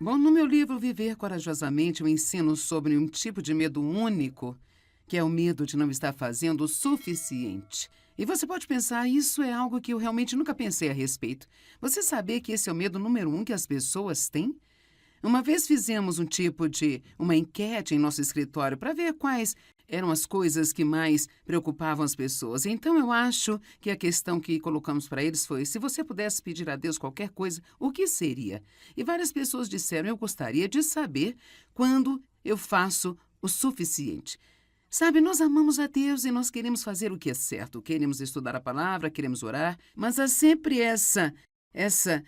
Bom, no meu livro Viver Corajosamente, eu ensino sobre um tipo de medo único, que é o medo de não estar fazendo o suficiente. E você pode pensar, isso é algo que eu realmente nunca pensei a respeito. Você sabia que esse é o medo número 1 que as pessoas têm? Uma vez fizemos um tipo de uma enquete em nosso escritório para ver quais eram as coisas que mais preocupavam as pessoas. Então, eu acho que a questão que colocamos para eles foi: se você pudesse pedir a Deus qualquer coisa, o que seria? E várias pessoas disseram: eu gostaria de saber quando eu faço o suficiente. Sabe, nós amamos a Deus e nós queremos fazer o que é certo. Queremos estudar a palavra, queremos orar, mas há sempre essa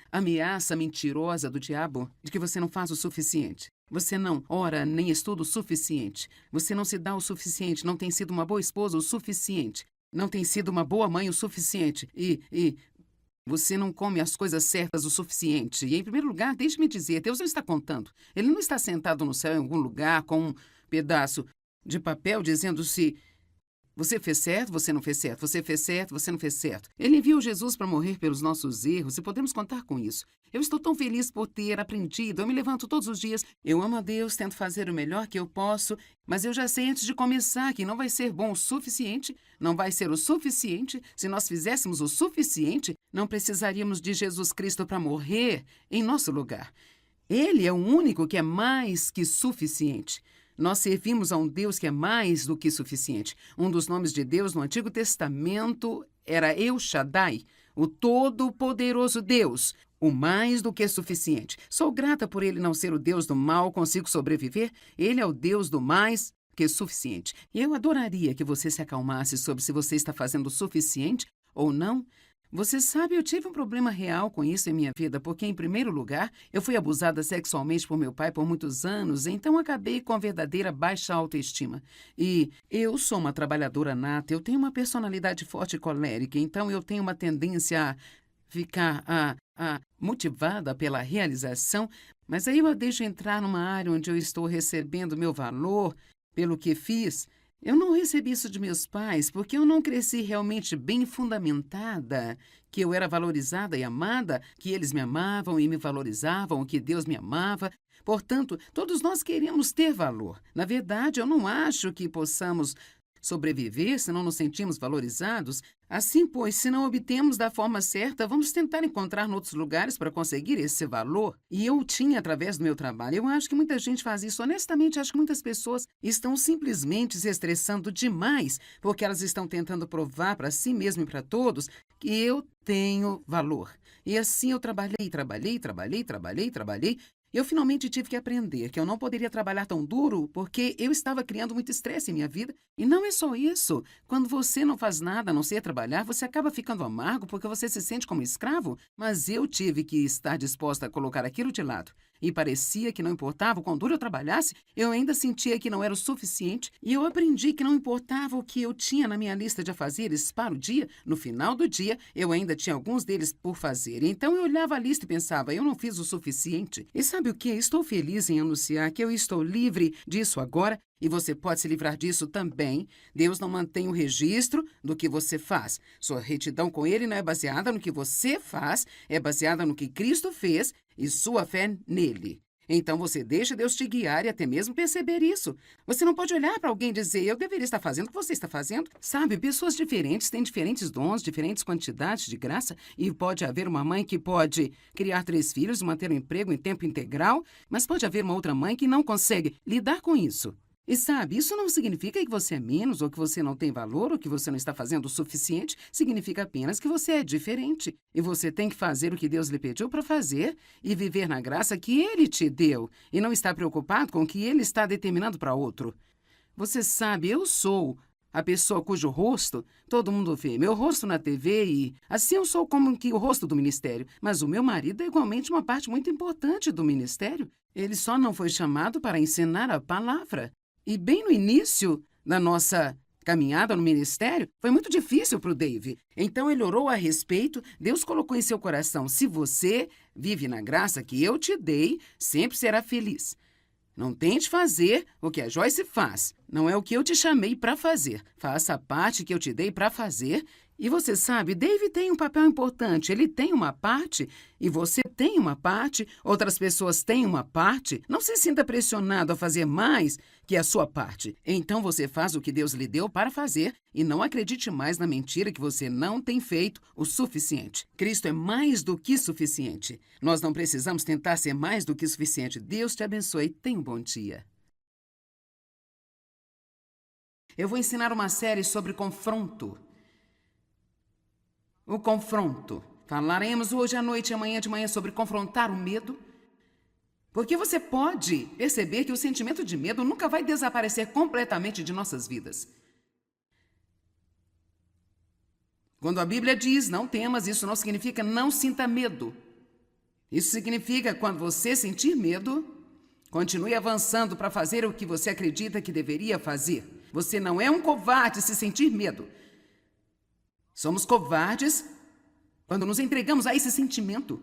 ameaça mentirosa do diabo de que você não faz o suficiente. Você não ora nem estuda o suficiente. Você não se dá o suficiente, não tem sido uma boa esposa o suficiente. Não tem sido uma boa mãe o suficiente. E você não come as coisas certas o suficiente. E, em primeiro lugar, deixe-me dizer, Deus não está contando. Ele não está sentado no céu em algum lugar com um pedaço de papel dizendo se você fez certo, você não fez certo, você fez certo, você não fez certo. Ele enviou Jesus para morrer pelos nossos erros e podemos contar com isso. Eu estou tão feliz por ter aprendido, eu me levanto todos os dias, eu amo a Deus, tento fazer o melhor que eu posso, mas eu já sei antes de começar que não vai ser bom o suficiente, não vai ser o suficiente. Se nós fizéssemos o suficiente, não precisaríamos de Jesus Cristo para morrer em nosso lugar. Ele é o único que é mais que suficiente. Nós servimos a um Deus que é mais do que suficiente. Um dos nomes de Deus no Antigo Testamento era El Shaddai, o Todo-Poderoso Deus, o mais do que suficiente. Sou grata por ele não ser o Deus do mal, consigo sobreviver. Ele é o Deus do mais que suficiente. E eu adoraria que você se acalmasse sobre se você está fazendo o suficiente ou não. Você sabe, eu tive um problema real com isso em minha vida, porque, em primeiro lugar, eu fui abusada sexualmente por meu pai por muitos anos, então acabei com a verdadeira baixa autoestima. E eu sou uma trabalhadora nata, eu tenho uma personalidade forte e colérica, então eu tenho uma tendência a ficar motivada pela realização, mas aí eu a deixo entrar numa área onde eu estou recebendo meu valor pelo que fiz. Eu não recebi isso de meus pais porque eu não cresci realmente bem fundamentada, que eu era valorizada e amada, que eles me amavam e me valorizavam, que Deus me amava. Portanto, todos nós queremos ter valor. Na verdade, eu não acho que possamos sobreviver se não nos sentimos valorizados. Assim, pois, se não obtemos da forma certa, vamos tentar encontrar em outros lugares para conseguir esse valor. E eu tinha através do meu trabalho. Eu acho que muita gente faz isso. Honestamente, acho que muitas pessoas estão simplesmente se estressando demais porque elas estão tentando provar para si mesmas e para todos que eu tenho valor. E assim eu trabalhei. Eu finalmente tive que aprender que eu não poderia trabalhar tão duro porque eu estava criando muito estresse em minha vida. E não é só isso. Quando você não faz nada a não ser trabalhar, você acaba ficando amargo porque você se sente como escravo. Mas eu tive que estar disposta a colocar aquilo de lado. E parecia que não importava o quão duro eu trabalhasse, eu ainda sentia que não era o suficiente. E eu aprendi que não importava o que eu tinha na minha lista de afazeres para o dia, no final do dia, eu ainda tinha alguns deles por fazer. Então eu olhava a lista e pensava, eu não fiz o suficiente. E sabe o que? Estou feliz em anunciar que eu estou livre disso agora. E você pode se livrar disso também. Deus não mantém o registro do que você faz. Sua retidão com Ele não é baseada no que você faz, é baseada no que Cristo fez e sua fé nele. Então você deixa Deus te guiar e até mesmo perceber isso. Você não pode olhar para alguém e dizer, eu deveria estar fazendo o que você está fazendo. Sabe, pessoas diferentes têm diferentes dons, diferentes quantidades de graça. E pode haver uma mãe que pode criar 3 filhos, manter um emprego em tempo integral, mas pode haver uma outra mãe que não consegue lidar com isso. E sabe, isso não significa que você é menos, ou que você não tem valor, ou que você não está fazendo o suficiente. Significa apenas que você é diferente. E você tem que fazer o que Deus lhe pediu para fazer e viver na graça que Ele te deu. E não estar preocupado com o que Ele está determinando para outro. Você sabe, eu sou a pessoa cujo rosto todo mundo vê. Meu rosto na TV e assim eu sou como que o rosto do ministério. Mas o meu marido é igualmente uma parte muito importante do ministério. Ele só não foi chamado para ensinar a palavra. E bem no início da nossa caminhada no ministério, foi muito difícil para o Dave. Então ele orou a respeito, Deus colocou em seu coração, se você vive na graça que eu te dei, sempre será feliz. Não tente fazer o que a Joyce faz. Não é o que eu te chamei para fazer. Faça a parte que eu te dei para fazer E você sabe, Dave tem um papel importante. Ele tem uma parte e você tem uma parte, outras pessoas têm uma parte. Não se sinta pressionado a fazer mais que a sua parte. Então você faz o que Deus lhe deu para fazer e não acredite mais na mentira que você não tem feito o suficiente. Cristo é mais do que suficiente. Nós não precisamos tentar ser mais do que suficiente. Deus te abençoe. Tenha um bom dia. Eu vou ensinar uma série sobre confronto. O confronto. Falaremos hoje à noite e amanhã de manhã sobre confrontar o medo. Porque você pode perceber que o sentimento de medo nunca vai desaparecer completamente de nossas vidas. Quando a Bíblia diz não temas, isso não significa não sinta medo. Isso significa quando você sentir medo, continue avançando para fazer o que você acredita que deveria fazer. Você não é um covarde se sentir medo. Somos covardes quando nos entregamos a esse sentimento.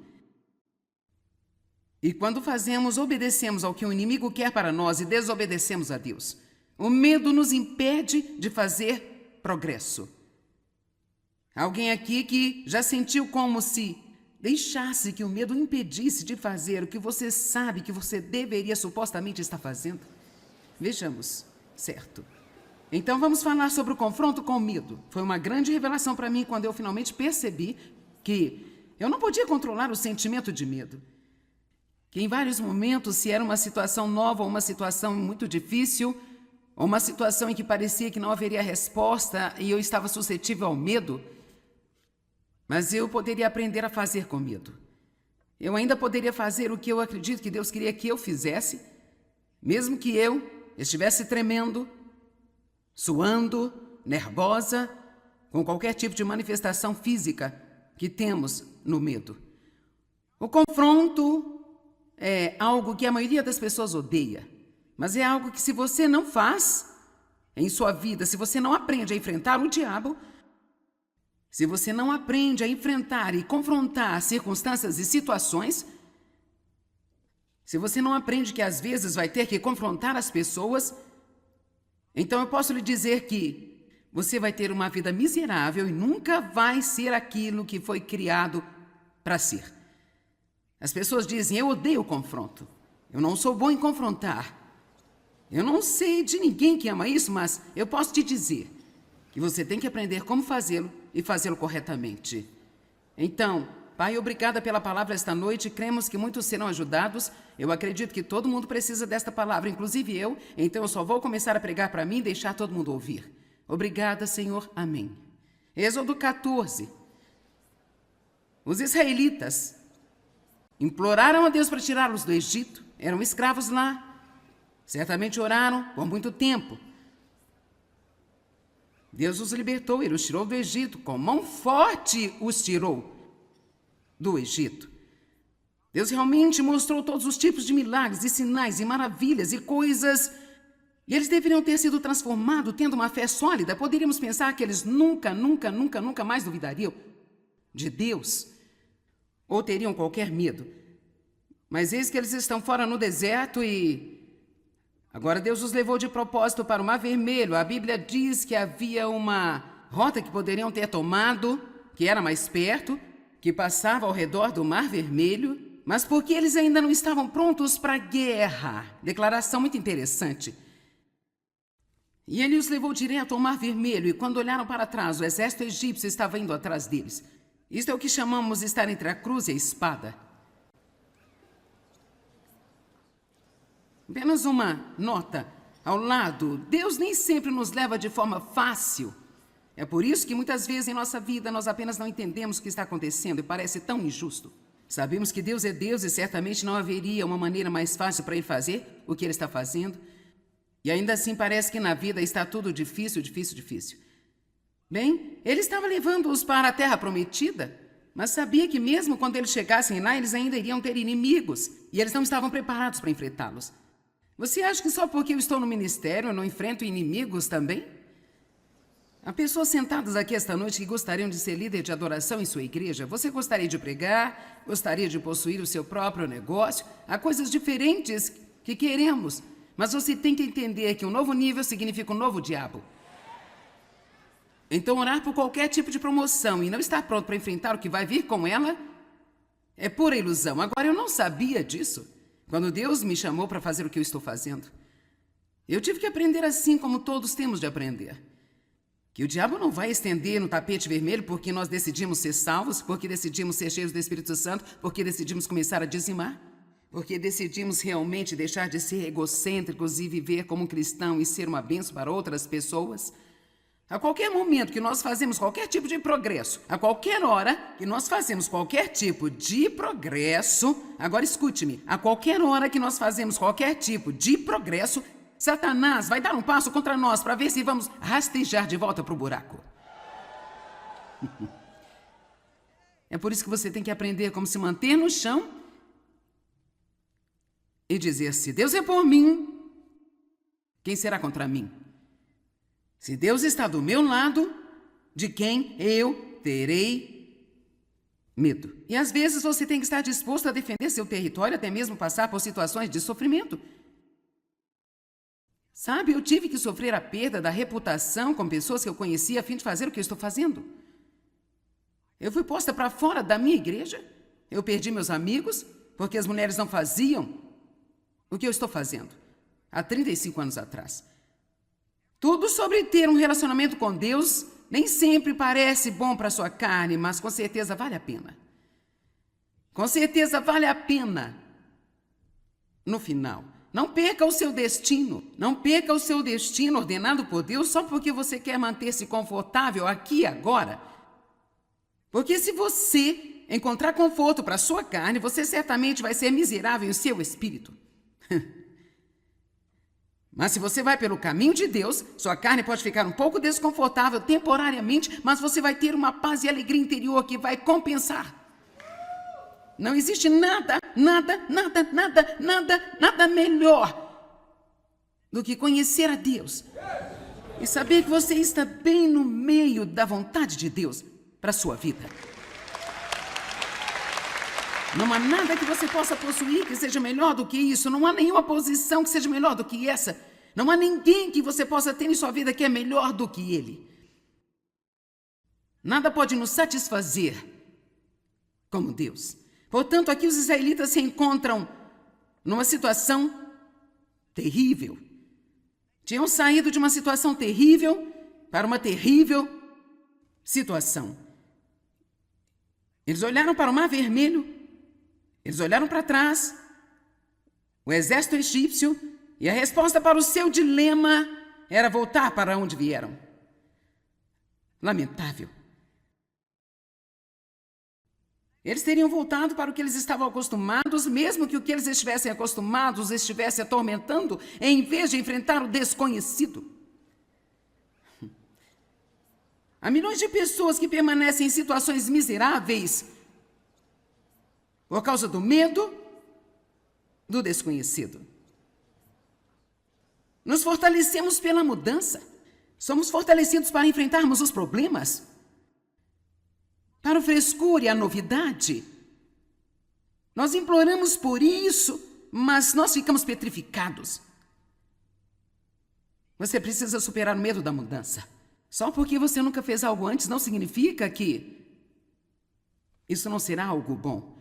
E quando obedecemos ao que o inimigo quer para nós e desobedecemos a Deus. O medo nos impede de fazer progresso. Alguém aqui que já sentiu como se deixasse que o medo impedisse de fazer o que você sabe que você deveria supostamente estar fazendo? Vejamos, certo. Então vamos falar sobre o confronto com o medo. Foi uma grande revelação para mim quando eu finalmente percebi que eu não podia controlar o sentimento de medo. Que em vários momentos, se era uma situação nova ou uma situação muito difícil, ou uma situação em que parecia que não haveria resposta e eu estava suscetível ao medo, mas eu poderia aprender a fazer com medo. Eu ainda poderia fazer o que eu acredito que Deus queria que eu fizesse, mesmo que eu estivesse tremendo, suando, nervosa, com qualquer tipo de manifestação física que temos no medo. O confronto é algo que a maioria das pessoas odeia, mas é algo que se você não faz em sua vida, se você não aprende a enfrentar o diabo, se você não aprende a enfrentar e confrontar circunstâncias e situações, se você não aprende que às vezes vai ter que confrontar as pessoas, então eu posso lhe dizer que você vai ter uma vida miserável e nunca vai ser aquilo que foi criado para ser. As pessoas dizem, eu odeio o confronto. Eu não sou bom em confrontar. Eu não sei de ninguém que ama isso, mas eu posso te dizer que você tem que aprender como fazê-lo e fazê-lo corretamente. Então, Pai, obrigada pela palavra esta noite. Cremos que muitos serão ajudados. Eu acredito que todo mundo precisa desta palavra, inclusive eu. Então eu só vou começar a pregar para mim e deixar todo mundo ouvir. Obrigada, Senhor. Amém. Êxodo 14. Os israelitas imploraram a Deus para tirá-los do Egito. Eram escravos lá. Certamente oraram por muito tempo. Deus os libertou, Ele os tirou do Egito. Com mão forte os tirou do Egito. Deus realmente mostrou todos os tipos de milagres e sinais e maravilhas e coisas. E eles deveriam ter sido transformados, tendo uma fé sólida. Poderíamos pensar que eles nunca mais duvidariam de Deus. Ou teriam qualquer medo. Mas eis que eles estão fora no deserto e agora Deus os levou de propósito para o Mar Vermelho. A Bíblia diz que havia uma rota que poderiam ter tomado, que era mais perto, que passava ao redor do Mar Vermelho, mas porque eles ainda não estavam prontos para a guerra. Declaração muito interessante. E ele os levou direto ao Mar Vermelho, e quando olharam para trás, o exército egípcio estava indo atrás deles. Isto é o que chamamos de estar entre a cruz e a espada. Apenas uma nota ao lado. Deus nem sempre nos leva de forma fácil. É por isso que muitas vezes em nossa vida nós apenas não entendemos o que está acontecendo e parece tão injusto. Sabemos que Deus é Deus e certamente não haveria uma maneira mais fácil para Ele fazer o que Ele está fazendo. E ainda assim parece que na vida está tudo difícil. Bem, Ele estava levando-os para a terra prometida, mas sabia que mesmo quando eles chegassem lá, eles ainda iriam ter inimigos e eles não estavam preparados para enfrentá-los. Você acha que só porque eu estou no ministério eu não enfrento inimigos também? Há pessoas sentadas aqui esta noite que gostariam de ser líder de adoração em sua igreja. Você gostaria de pregar, gostaria de possuir o seu próprio negócio. Há coisas diferentes que queremos, mas você tem que entender que um novo nível significa um novo diabo. Então, orar por qualquer tipo de promoção e não estar pronto para enfrentar o que vai vir com ela é pura ilusão. Agora, eu não sabia disso quando Deus me chamou para fazer o que eu estou fazendo. Eu tive que aprender assim como todos temos de aprender. Que o diabo não vai estender no tapete vermelho porque nós decidimos ser salvos, porque decidimos ser cheios do Espírito Santo, porque decidimos começar a dizimar, porque decidimos realmente deixar de ser egocêntricos e viver como um cristão e ser uma bênção para outras pessoas. A qualquer momento que nós fazemos qualquer tipo de progresso, a qualquer hora que nós fazemos qualquer tipo de progresso, agora escute-me, a qualquer hora que nós fazemos qualquer tipo de progresso, Satanás vai dar um passo contra nós para ver se vamos rastejar de volta para o buraco. É por isso que você tem que aprender como se manter no chão e dizer: se Deus é por mim, quem será contra mim? Se Deus está do meu lado, de quem eu terei medo? E às vezes você tem que estar disposto a defender seu território, até mesmo passar por situações de sofrimento. Sabe, eu tive que sofrer a perda da reputação com pessoas que eu conhecia a fim de fazer o que eu estou fazendo. Eu fui posta para fora da minha igreja. Eu perdi meus amigos porque as mulheres não faziam o que eu estou fazendo há 35 anos atrás. Tudo sobre ter um relacionamento com Deus nem sempre parece bom para a sua carne, mas com certeza vale a pena. Com certeza vale a pena no final. Não perca o seu destino. Não perca o seu destino ordenado por Deus só porque você quer manter-se confortável aqui e agora. Porque se você encontrar conforto para a sua carne, você certamente vai ser miserável em seu espírito. Mas se você vai pelo caminho de Deus, sua carne pode ficar um pouco desconfortável temporariamente, mas você vai ter uma paz e alegria interior que vai compensar. Não existe nada melhor do que conhecer a Deus e saber que você está bem no meio da vontade de Deus para a sua vida. Não há nada que você possa possuir que seja melhor do que isso. Não há nenhuma posição que seja melhor do que essa. Não há ninguém que você possa ter em sua vida que é melhor do que ele. Nada pode nos satisfazer como Deus. Portanto, aqui os israelitas se encontram numa situação terrível. Tinham saído de uma situação terrível para uma terrível situação. Eles olharam para o Mar Vermelho, eles olharam para trás, o exército egípcio, e a resposta para o seu dilema era voltar para onde vieram. Lamentável. Eles teriam voltado para o que eles estavam acostumados, mesmo que o que eles estivessem acostumados estivesse atormentando, em vez de enfrentar o desconhecido. Há milhões de pessoas que permanecem em situações miseráveis por causa do medo do desconhecido. Nos fortalecemos pela mudança. Somos fortalecidos para enfrentarmos os problemas, para o frescor e a novidade. Nós imploramos por isso, mas nós ficamos petrificados. Você precisa superar o medo da mudança. Só porque você nunca fez algo antes não significa que isso não será algo bom.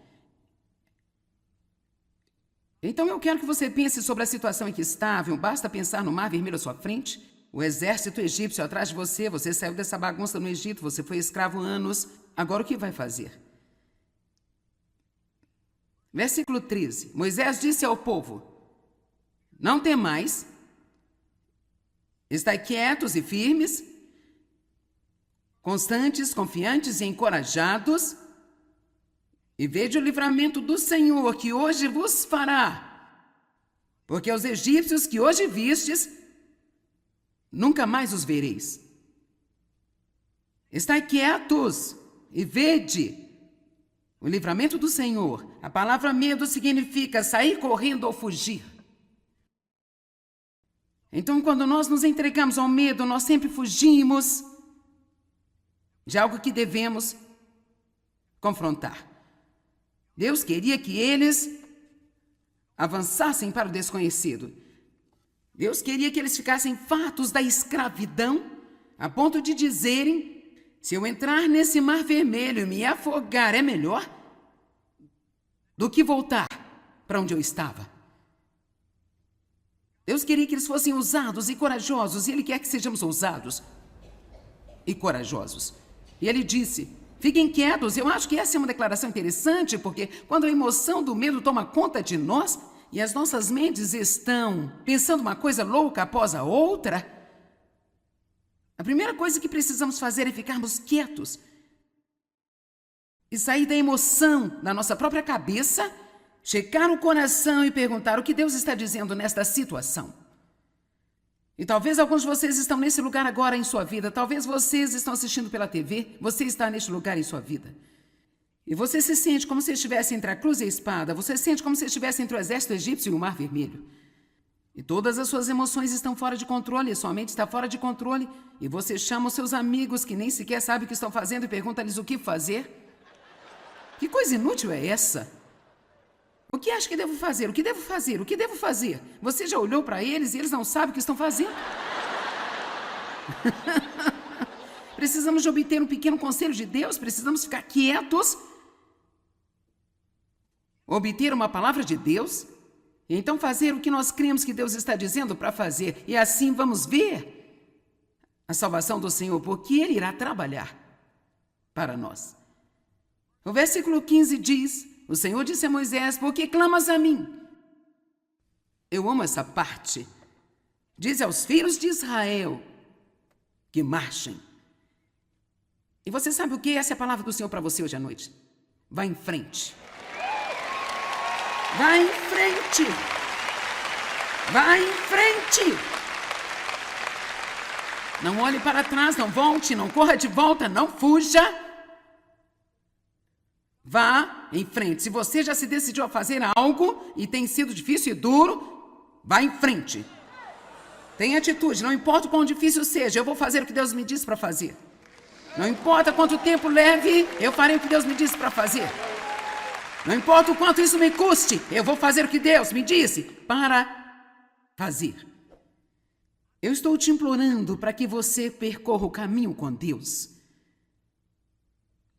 Então eu quero que você pense sobre a situação em que estava. Basta pensar no Mar Vermelho à sua frente, o exército egípcio atrás de você. Você saiu dessa bagunça no Egito, você foi escravo anos. Agora o que vai fazer? Versículo 13. Moisés disse ao povo: não temais, estai quietos e firmes, constantes, confiantes e encorajados, e vede o livramento do Senhor que hoje vos fará, porque os egípcios que hoje vistes, nunca mais os vereis. Estai quietos e vede o livramento do Senhor. A palavra medo significa sair correndo ou fugir. Então, quando nós nos entregamos ao medo, nós sempre fugimos de algo que devemos confrontar. Deus queria que eles avançassem para o desconhecido. Deus queria que eles ficassem fartos da escravidão a ponto de dizerem: se eu entrar nesse mar vermelho e me afogar, é melhor do que voltar para onde eu estava. Deus queria que eles fossem ousados e corajosos, e Ele quer que sejamos ousados e corajosos. E Ele disse: fiquem quietos. Eu acho que essa é uma declaração interessante, porque quando a emoção do medo toma conta de nós e as nossas mentes estão pensando uma coisa louca após a outra, a primeira coisa que precisamos fazer é ficarmos quietos e sair da emoção da nossa própria cabeça, checar o coração e perguntar o que Deus está dizendo nesta situação. E talvez alguns de vocês estão nesse lugar agora em sua vida, talvez vocês estão assistindo pela TV, você está neste lugar em sua vida. E você se sente como se estivesse entre a cruz e a espada, você se sente como se estivesse entre o exército egípcio e o mar vermelho. E todas as suas emoções estão fora de controle, sua mente está fora de controle, e você chama os seus amigos que nem sequer sabem o que estão fazendo e pergunta-lhes o que fazer. Que coisa inútil é essa? O que acha que devo fazer? O que devo fazer? O que devo fazer? Você já olhou para eles e eles não sabem o que estão fazendo? Precisamos de obter um pequeno conselho de Deus, precisamos ficar quietos, obter uma palavra de Deus, e então fazer o que nós cremos que Deus está dizendo para fazer. E assim vamos ver a salvação do Senhor, porque Ele irá trabalhar para nós. O versículo 15 diz: o Senhor disse a Moisés: por que clamas a mim? Eu amo essa parte. Diz aos filhos de Israel que marchem. E você sabe o que? Essa é a palavra do Senhor para você hoje à noite. Vá em frente. Vá em frente. Vá em frente. Não olhe para trás, não volte, não corra de volta, não fuja. Vá em frente. Se você já se decidiu a fazer algo e tem sido difícil e duro, vá em frente. Tenha atitude, não importa o quão difícil seja, eu vou fazer o que Deus me disse para fazer. Não importa quanto tempo leve, eu farei o que Deus me disse para fazer. Não importa o quanto isso me custe, eu vou fazer o que Deus me disse para fazer. Eu estou te implorando para que você percorra o caminho com Deus.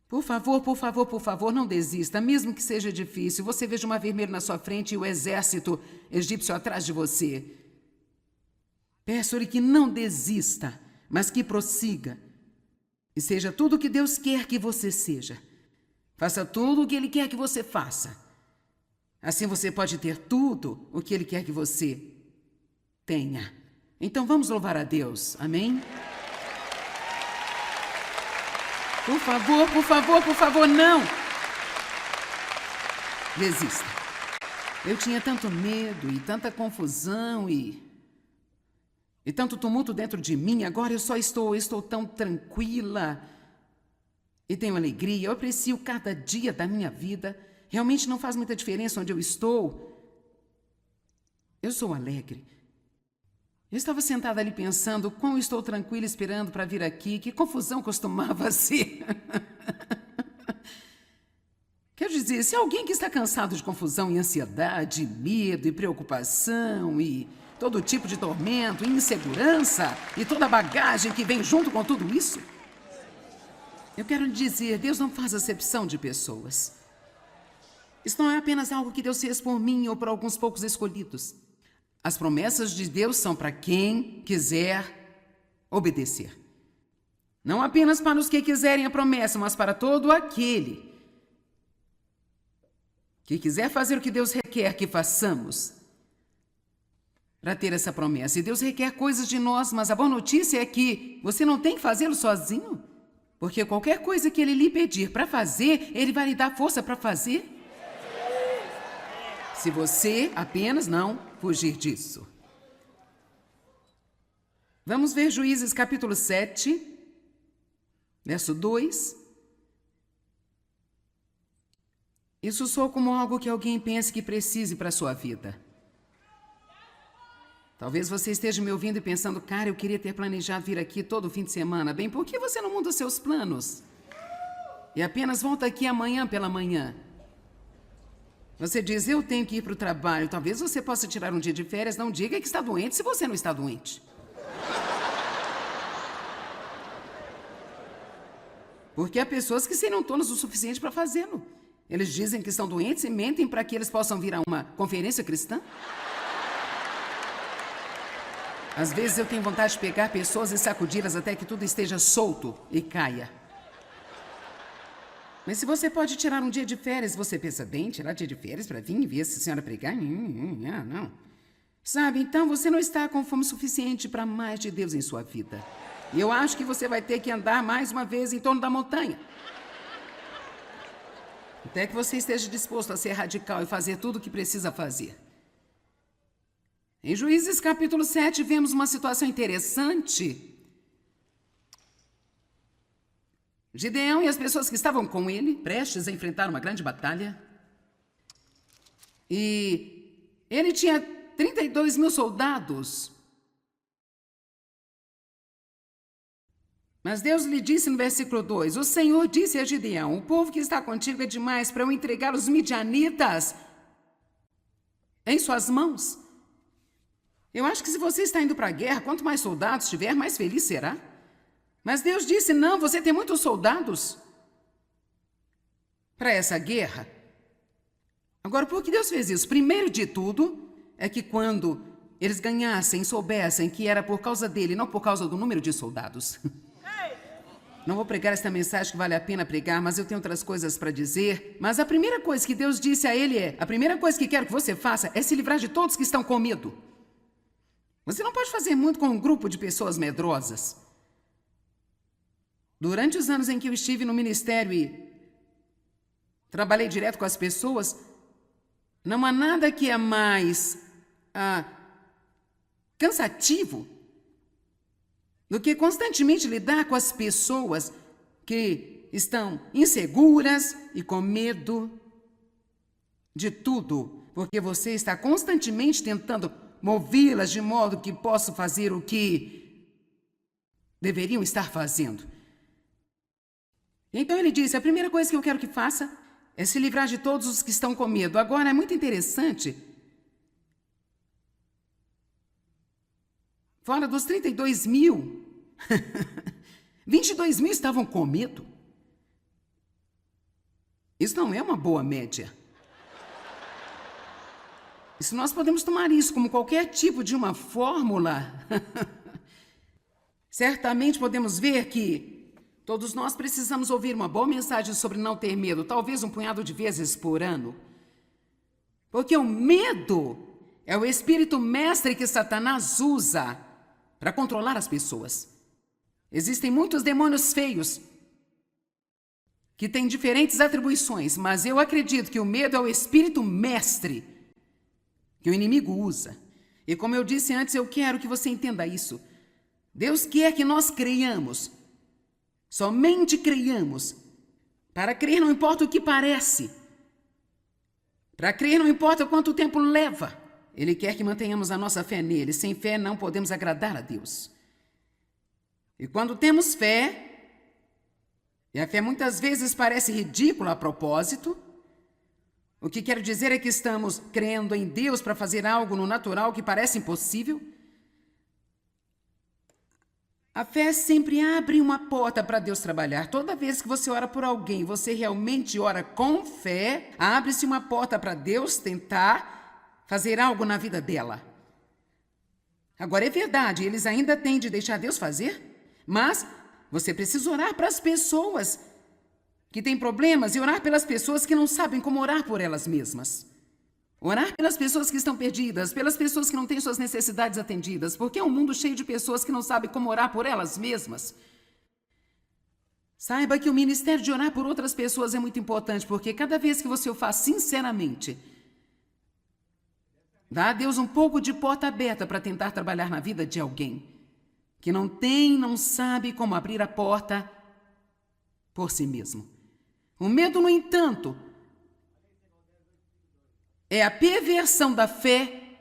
Por favor, por favor, por favor, não desista, mesmo que seja difícil. Você veja o mar vermelho na sua frente e o exército egípcio atrás de você. Peço-lhe que não desista, mas que prossiga. E seja tudo o que Deus quer que você seja. Faça tudo o que Ele quer que você faça. Assim você pode ter tudo o que Ele quer que você tenha. Então vamos louvar a Deus. Amém? Por favor, por favor, por favor, não desista. Eu tinha tanto medo e tanta confusão e tanto tumulto dentro de mim. Agora eu estou tão tranquila e tenho alegria. Eu aprecio cada dia da minha vida. Realmente não faz muita diferença onde eu estou. Eu sou alegre. Eu estava sentada ali pensando quão eu estou tranquila esperando para vir aqui, que confusão costumava ser. Quero dizer, se alguém que está cansado de confusão e ansiedade, medo e preocupação e todo tipo de tormento e insegurança e toda a bagagem que vem junto com tudo isso, eu quero lhe dizer, Deus não faz acepção de pessoas. Isso não é apenas algo que Deus fez por mim ou por alguns poucos escolhidos. As promessas de Deus são para quem quiser obedecer. Não apenas para os que quiserem a promessa, mas para todo aquele que quiser fazer o que Deus requer que façamos para ter essa promessa. E Deus requer coisas de nós, mas a boa notícia é que você não tem que fazê-lo sozinho, porque qualquer coisa que Ele lhe pedir para fazer, Ele vai lhe dar força para fazer. Se você apenas não fugir disso. Vamos ver Juízes capítulo 7, verso 2. Isso soa como algo que alguém pense que precise para a sua vida. Talvez você esteja me ouvindo e pensando, cara, eu queria ter planejado vir aqui todo fim de semana. Bem, por que você não muda os seus planos? E apenas volta aqui amanhã pela manhã. Você diz, eu tenho que ir para o trabalho. Talvez você possa tirar um dia de férias. Não diga que está doente se você não está doente. Porque há pessoas que seriam tolas o suficiente para fazê-lo. Eles dizem que estão doentes e mentem para que eles possam vir a uma conferência cristã. Às vezes eu tenho vontade de pegar pessoas e sacudi-las até que tudo esteja solto e caia. Mas se você pode tirar um dia de férias, você pensa, bem, tirar dia de férias para vir e ver se a senhora pregar? Não. Sabe, então você não está com fome suficiente para mais de Deus em sua vida. E eu acho que você vai ter que andar mais uma vez em torno da montanha. Até que você esteja disposto a ser radical e fazer tudo o que precisa fazer. Em Juízes capítulo 7, vemos uma situação interessante. Gideão e as pessoas que estavam com ele, prestes a enfrentar uma grande batalha. E ele tinha 32 mil soldados. Mas Deus lhe disse no versículo 2, o Senhor disse a Gideão, o povo que está contigo é demais para eu entregar os midianitas em suas mãos. Eu acho que se você está indo para a guerra, quanto mais soldados tiver, mais feliz será. Mas Deus disse, não, você tem muitos soldados para essa guerra. Agora, por que Deus fez isso? Primeiro de tudo, é que quando eles ganhassem, soubessem que era por causa dele, não por causa do número de soldados. Não vou pregar esta mensagem que vale a pena pregar, mas eu tenho outras coisas para dizer. Mas a primeira coisa que Deus disse a ele é, a primeira coisa que quero que você faça é se livrar de todos que estão com medo. Você não pode fazer muito com um grupo de pessoas medrosas. Durante os anos em que eu estive no ministério e trabalhei direto com as pessoas, não há nada que é mais cansativo do que constantemente lidar com as pessoas que estão inseguras e com medo de tudo, porque você está constantemente tentando movê-las de modo que possam fazer o que deveriam estar fazendo. Então ele disse, a primeira coisa que eu quero que faça é se livrar de todos os que estão com medo. Agora, é muito interessante. Fora dos 32 mil, 22 mil estavam com medo. Isso não é uma boa média. E se nós podemos tomar isso como qualquer tipo de uma fórmula, certamente podemos ver que todos nós precisamos ouvir uma boa mensagem sobre não ter medo, talvez um punhado de vezes por ano. Porque o medo é o espírito mestre que Satanás usa para controlar as pessoas. Existem muitos demônios feios que têm diferentes atribuições, mas eu acredito que o medo é o espírito mestre que o inimigo usa. E como eu disse antes, eu quero que você entenda isso. Deus quer que nós creiamos. Somente creiamos. Para crer não importa o que parece. Para crer não importa quanto tempo leva. Ele quer que mantenhamos a nossa fé nele. Sem fé não podemos agradar a Deus. E quando temos fé, e a fé muitas vezes parece ridícula a propósito, o que quero dizer é que estamos crendo em Deus para fazer algo no natural que parece impossível. A fé sempre abre uma porta para Deus trabalhar. Toda vez que você ora por alguém, você realmente ora com fé, abre-se uma porta para Deus tentar fazer algo na vida dela. Agora, é verdade, eles ainda têm de deixar Deus fazer, mas você precisa orar para as pessoas que têm problemas e orar pelas pessoas que não sabem como orar por elas mesmas. Orar pelas pessoas que estão perdidas, pelas pessoas que não têm suas necessidades atendidas, porque é um mundo cheio de pessoas que não sabem como orar por elas mesmas. Saiba que o ministério de orar por outras pessoas é muito importante, porque cada vez que você o faz sinceramente, dá a Deus um pouco de porta aberta para tentar trabalhar na vida de alguém que não sabe como abrir a porta por si mesmo. O medo, no entanto, é a perversão da fé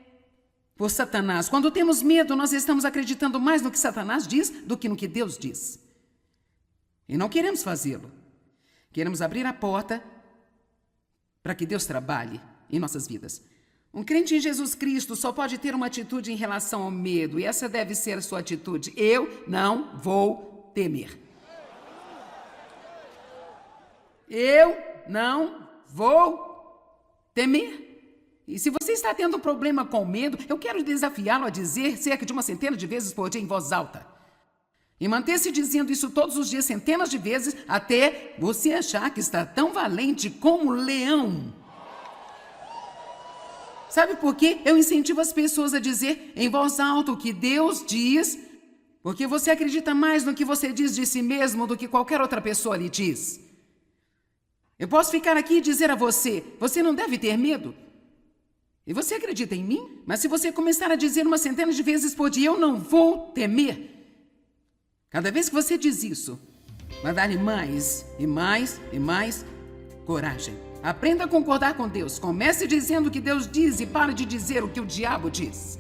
por Satanás. Quando temos medo, nós estamos acreditando mais no que Satanás diz do que no que Deus diz. E não queremos fazê-lo. Queremos abrir a porta para que Deus trabalhe em nossas vidas. Um crente em Jesus Cristo só pode ter uma atitude em relação ao medo, e essa deve ser a sua atitude. Eu não vou temer. Eu não vou temer. E se você está tendo um problema com medo, eu quero desafiá-lo a dizer cerca de uma centena de vezes por dia em voz alta. E manter-se dizendo isso todos os dias, centenas de vezes, até você achar que está tão valente como um leão. Sabe por quê? Eu incentivo as pessoas a dizer em voz alta o que Deus diz, porque você acredita mais no que você diz de si mesmo do que qualquer outra pessoa lhe diz. Eu posso ficar aqui e dizer a você, você não deve ter medo. E você acredita em mim? Mas se você começar a dizer uma centena de vezes por dia, eu não vou temer. Cada vez que você diz isso, vai dar-lhe mais e mais e mais coragem. Aprenda a concordar com Deus. Comece dizendo o que Deus diz e pare de dizer o que o diabo diz.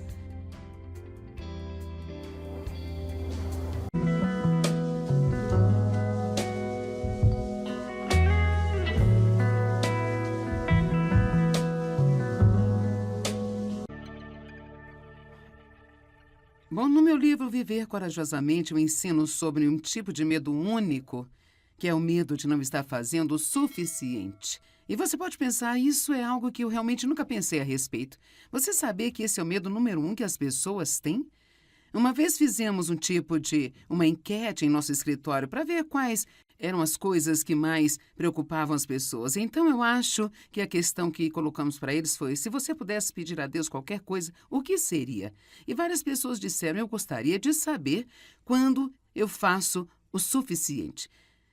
Bom, no meu livro Viver Corajosamente, eu ensino sobre um tipo de medo único, que é o medo de não estar fazendo o suficiente. E você pode pensar, isso é algo que eu realmente nunca pensei a respeito. Você sabia que esse é o medo número 1 que as pessoas têm? Uma vez fizemos um tipo de uma enquete em nosso escritório para ver quais eram as coisas que mais preocupavam as pessoas. Então, eu acho que a questão que colocamos para eles foi, se você pudesse pedir a Deus qualquer coisa, o que seria? E várias pessoas disseram, eu gostaria de saber quando eu faço o suficiente.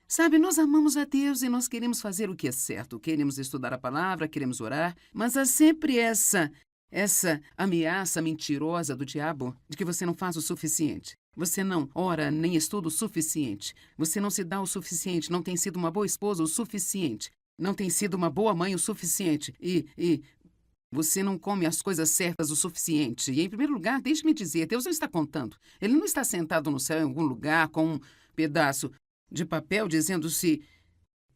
Sabe, nós amamos a Deus e nós queremos fazer o que é certo. Queremos estudar a palavra, queremos orar, mas há sempre essa ameaça mentirosa do diabo de que você não faz o suficiente. Você não ora nem estuda o suficiente. Você não se dá o suficiente, não tem sido uma boa esposa o suficiente. Não tem sido uma boa mãe o suficiente. E você não come as coisas certas o suficiente. E, em primeiro lugar, deixe-me dizer, Deus não está contando. Ele não está sentado no céu em algum lugar com um pedaço de papel dizendo se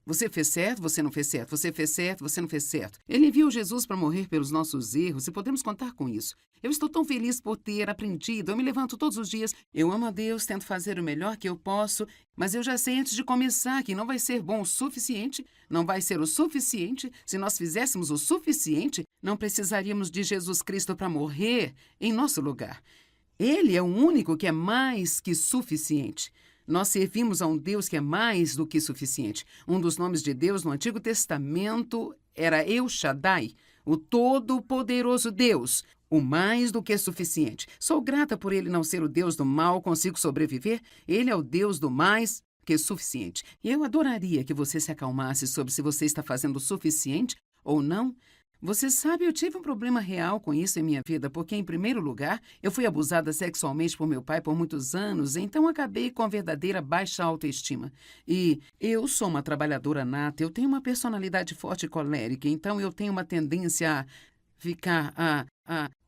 você fez certo, você não fez certo, você fez certo, você não fez certo. Ele enviou Jesus para morrer pelos nossos erros e podemos contar com isso. Eu estou tão feliz por ter aprendido, eu me levanto todos os dias, eu amo a Deus, tento fazer o melhor que eu posso, mas eu já sei antes de começar que não vai ser bom o suficiente, não vai ser o suficiente. Se nós fizéssemos o suficiente, não precisaríamos de Jesus Cristo para morrer em nosso lugar. Ele é o único que é mais que suficiente. Nós servimos a um Deus que é mais do que suficiente. Um dos nomes de Deus no Antigo Testamento era El Shaddai, o Todo-Poderoso Deus, o mais do que suficiente. Sou grata por ele não ser o Deus do mal, consigo sobreviver. Ele é o Deus do mais que suficiente. E eu adoraria que você se acalmasse sobre se você está fazendo o suficiente ou não. Você sabe, eu tive um problema real com isso em minha vida, porque, em primeiro lugar, eu fui abusada sexualmente por meu pai por muitos anos, então acabei com a verdadeira baixa autoestima. E eu sou uma trabalhadora nata, eu tenho uma personalidade forte e colérica, então eu tenho uma tendência a ficar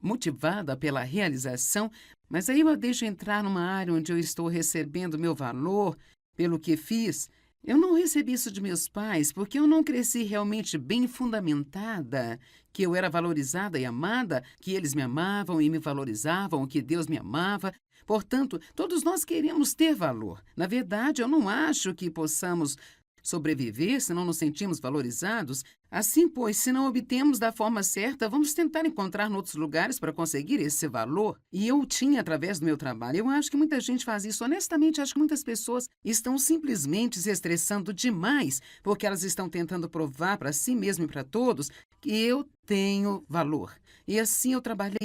motivada pela realização, mas aí eu a deixo entrar numa área onde eu estou recebendo meu valor pelo que fiz. Eu não recebi isso de meus pais porque eu não cresci realmente bem fundamentada, que eu era valorizada e amada, que eles me amavam e me valorizavam, que Deus me amava. Portanto, todos nós queremos ter valor. Na verdade, eu não acho que possamos sobreviver se não nos sentimos valorizados. Assim, pois, se não obtemos da forma certa, vamos tentar encontrar em outros lugares para conseguir esse valor. E eu o tinha através do meu trabalho. Eu acho que muita gente faz isso. Honestamente, acho que muitas pessoas estão simplesmente se estressando demais porque elas estão tentando provar para si mesmas e para todos que eu tenho valor. E assim eu trabalhei.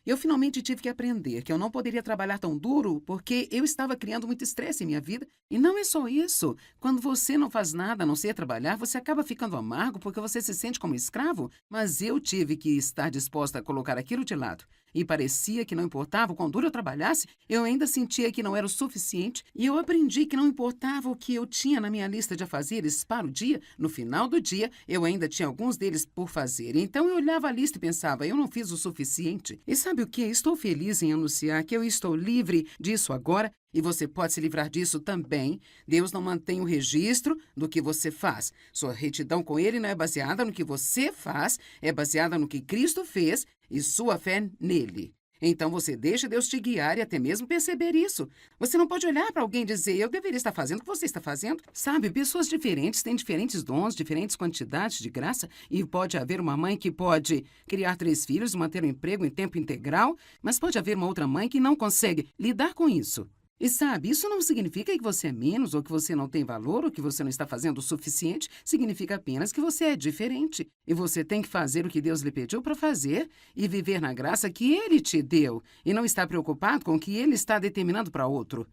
Eu finalmente tive que aprender que eu não poderia trabalhar tão duro porque eu estava criando muito estresse em minha vida. E não é só isso. Quando você não faz nada a não ser trabalhar, você acaba ficando amargo porque você se sente como escravo. Mas eu tive que estar disposta a colocar aquilo de lado. E parecia que não importava o quão duro eu trabalhasse, eu ainda sentia que não era o suficiente. E eu aprendi que não importava o que eu tinha na minha lista de afazeres para o dia, no final do dia, eu ainda tinha alguns deles por fazer. Então eu olhava a lista e pensava, eu não fiz o suficiente. E sabe o que? Estou feliz em anunciar que eu estou livre disso agora. E você pode se livrar disso também. Deus não mantém o registro do que você faz. Sua retidão com Ele não é baseada no que você faz, é baseada no que Cristo fez e sua fé nele. Então você deixa Deus te guiar e até mesmo perceber isso. Você não pode olhar para alguém e dizer, eu deveria estar fazendo o que você está fazendo. Sabe, pessoas diferentes têm diferentes dons, diferentes quantidades de graça, e pode haver uma mãe que pode criar 3 filhos, manter um emprego em tempo integral, mas pode haver uma outra mãe que não consegue lidar com isso. E sabe, isso não significa que você é menos, ou que você não tem valor, ou que você não está fazendo o suficiente. Significa apenas que você é diferente. E você tem que fazer o que Deus lhe pediu para fazer e viver na graça que Ele te deu. E não estar preocupado com o que Ele está determinando para outro.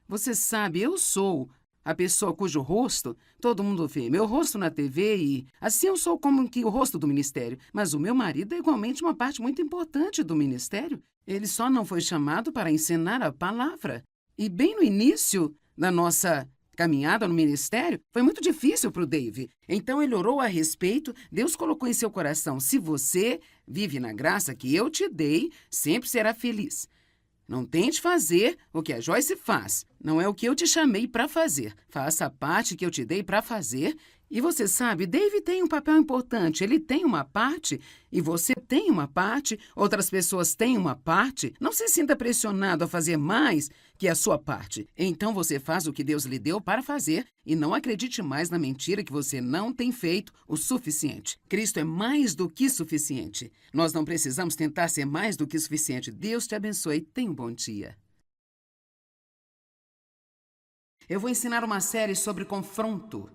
Você sabe, eu sou a pessoa cujo rosto todo mundo vê. Meu rosto na TV e assim eu sou como que o rosto do ministério. Mas o meu marido é igualmente uma parte muito importante do ministério. Ele só não foi chamado para ensinar a palavra. E bem no início da nossa caminhada no ministério, foi muito difícil para o Dave. Então ele orou a respeito, Deus colocou em seu coração, se você vive na graça que eu te dei, sempre será feliz. Não tente fazer o que a Joyce faz. Não é o que eu te chamei para fazer. Faça a parte que eu te dei para fazer. E você sabe, Dave tem um papel importante. Ele tem uma parte e você tem uma parte. Outras pessoas têm uma parte. Não se sinta pressionado a fazer mais que a sua parte. Então você faz o que Deus lhe deu para fazer e não acredite mais na mentira que você não tem feito o suficiente. Cristo é mais do que suficiente. Nós não precisamos tentar ser mais do que suficiente. Deus te abençoe. Tenha um bom dia. Eu vou ensinar uma série sobre confronto.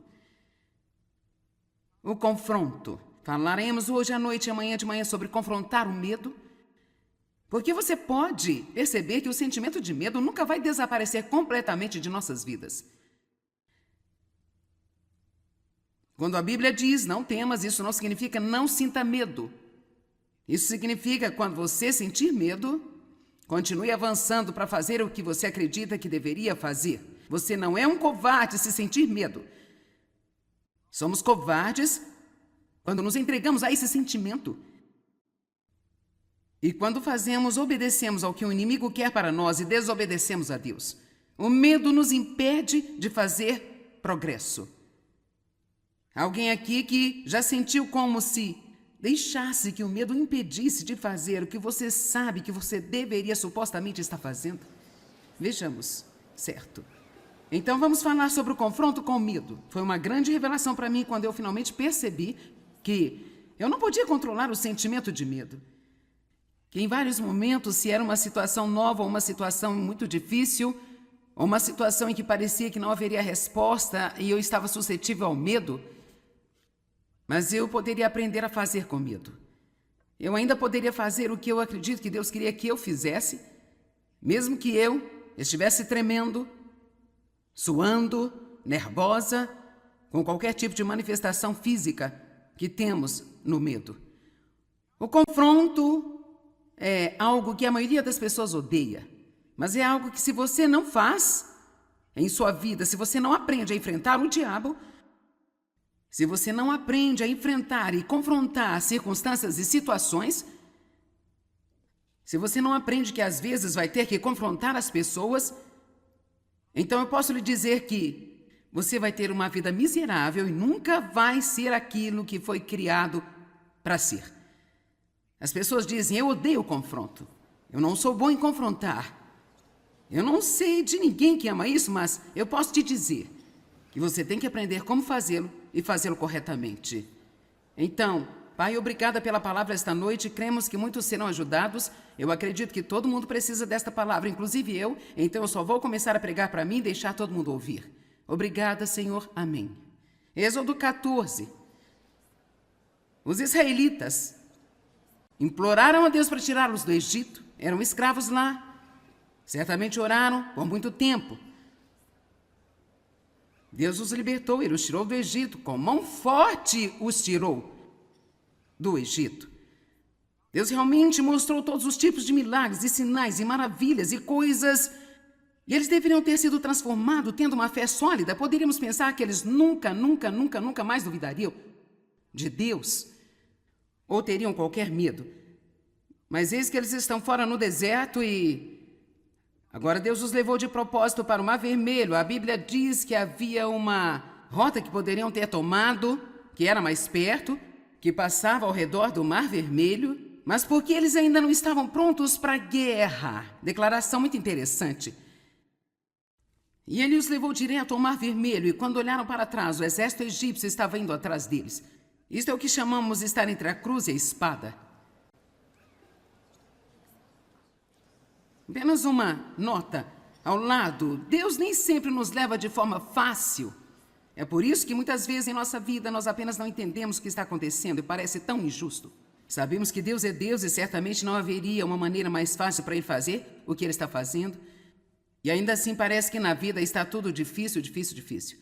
O confronto. Falaremos hoje à noite e amanhã de manhã sobre confrontar o medo. Porque você pode perceber que o sentimento de medo nunca vai desaparecer completamente de nossas vidas. Quando a Bíblia diz não temas, isso não significa não sinta medo. Isso significa quando você sentir medo, continue avançando para fazer o que você acredita que deveria fazer. Você não é um covarde se sentir medo. Somos covardes quando nos entregamos a esse sentimento. E quando obedecemos ao que o inimigo quer para nós e desobedecemos a Deus. O medo nos impede de fazer progresso. Alguém aqui que já sentiu como se deixasse que o medo impedisse de fazer o que você sabe que você deveria supostamente estar fazendo? Vejamos, certo. Então vamos falar sobre o confronto com o medo. Foi uma grande revelação para mim quando eu finalmente percebi que eu não podia controlar o sentimento de medo. Que em vários momentos, se era uma situação nova ou uma situação muito difícil, ou uma situação em que parecia que não haveria resposta e eu estava suscetível ao medo, mas eu poderia aprender a fazer com medo. Eu ainda poderia fazer o que eu acredito que Deus queria que eu fizesse, mesmo que eu estivesse tremendo, suando, nervosa, com qualquer tipo de manifestação física que temos no medo. O confronto é algo que a maioria das pessoas odeia, mas é algo que se você não faz em sua vida, se você não aprende a enfrentar o diabo, se você não aprende a enfrentar e confrontar circunstâncias e situações, se você não aprende que às vezes vai ter que confrontar as pessoas, então eu posso lhe dizer que você vai ter uma vida miserável e nunca vai ser aquilo que foi criado para ser. As pessoas dizem, eu odeio o confronto. Eu não sou bom em confrontar. Eu não sei de ninguém que ama isso, mas eu posso te dizer que você tem que aprender como fazê-lo e fazê-lo corretamente. Então, Pai, obrigada pela palavra esta noite. Cremos que muitos serão ajudados. Eu acredito que todo mundo precisa desta palavra, inclusive eu. Então eu só vou começar a pregar para mim e deixar todo mundo ouvir. Obrigada, Senhor. Amém. Êxodo 14. Os israelitas imploraram a Deus para tirá-los do Egito. Eram escravos lá. Certamente oraram por muito tempo. Deus os libertou, Ele os tirou do Egito. Com mão forte os tirou do Egito. Deus realmente mostrou todos os tipos de milagres e sinais e maravilhas e coisas. E eles deveriam ter sido transformados, tendo uma fé sólida. Poderíamos pensar que eles nunca mais duvidariam de Deus. Ou teriam qualquer medo. Mas eis que eles estão fora no deserto e agora Deus os levou de propósito para o Mar Vermelho. A Bíblia diz que havia uma rota que poderiam ter tomado, que era mais perto, que passava ao redor do Mar Vermelho. mas porque eles ainda não estavam prontos para a guerra. Declaração muito interessante. E ele os levou direto ao Mar Vermelho, e quando olharam para trás, o exército egípcio estava indo atrás deles. Isto é o que chamamos de estar entre a cruz e a espada. Apenas uma nota ao lado: Deus nem sempre nos leva de forma fácil. É por isso que muitas vezes em nossa vida nós apenas não entendemos o que está acontecendo e parece tão injusto. Sabemos que Deus é Deus e certamente não haveria uma maneira mais fácil para Ele fazer o que Ele está fazendo. E ainda assim parece que na vida está tudo difícil, difícil, difícil.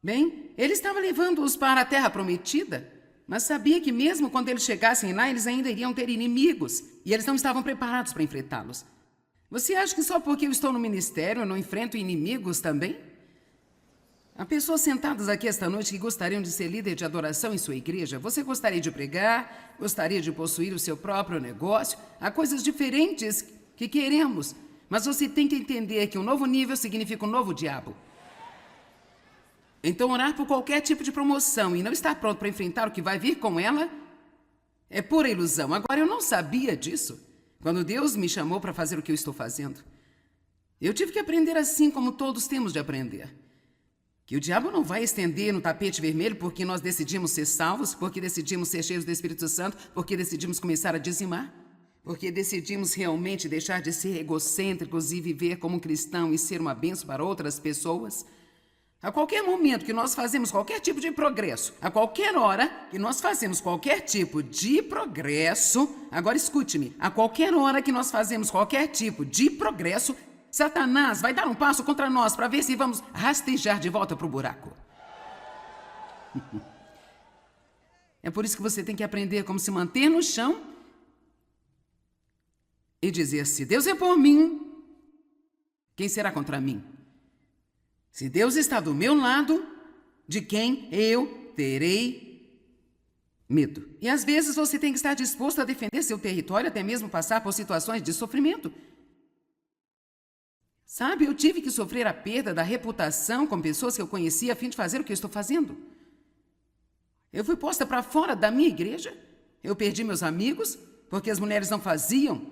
Bem, Ele estava levando-os para a terra prometida, mas sabia que mesmo quando eles chegassem lá, eles ainda iriam ter inimigos e eles não estavam preparados para enfrentá-los. Você acha que só porque eu estou no ministério eu não enfrento inimigos também? Há pessoas sentadas aqui esta noite que gostariam de ser líder de adoração em sua igreja. Você gostaria de pregar, gostaria de possuir o seu próprio negócio. Há coisas diferentes que queremos, mas você tem que entender que um novo nível significa um novo diabo. Então orar por qualquer tipo de promoção e não estar pronto para enfrentar o que vai vir com ela é pura ilusão. Agora, eu não sabia disso quando Deus me chamou para fazer o que eu estou fazendo. Eu tive que aprender assim como todos temos de aprender. Que o diabo não vai estender no tapete vermelho porque nós decidimos ser salvos, porque decidimos ser cheios do Espírito Santo, porque decidimos começar a dizimar, porque decidimos realmente deixar de ser egocêntricos e viver como um cristão e ser uma bênção para outras pessoas. A qualquer momento que nós fazemos qualquer tipo de progresso, a qualquer hora que nós fazemos qualquer tipo de progresso, agora escute-me, a qualquer hora que nós fazemos qualquer tipo de progresso, Satanás vai dar um passo contra nós para ver se vamos rastejar de volta para o buraco. É por isso que você tem que aprender como se manter no chão e dizer: se Deus é por mim, quem será contra mim? Se Deus está do meu lado, de quem eu terei medo? E às vezes você tem que estar disposto a defender seu território, até mesmo passar por situações de sofrimento. Sabe, eu tive que sofrer a perda da reputação com pessoas que eu conhecia a fim de fazer o que eu estou fazendo. Eu fui posta para fora da minha igreja. Eu perdi meus amigos porque as mulheres não faziam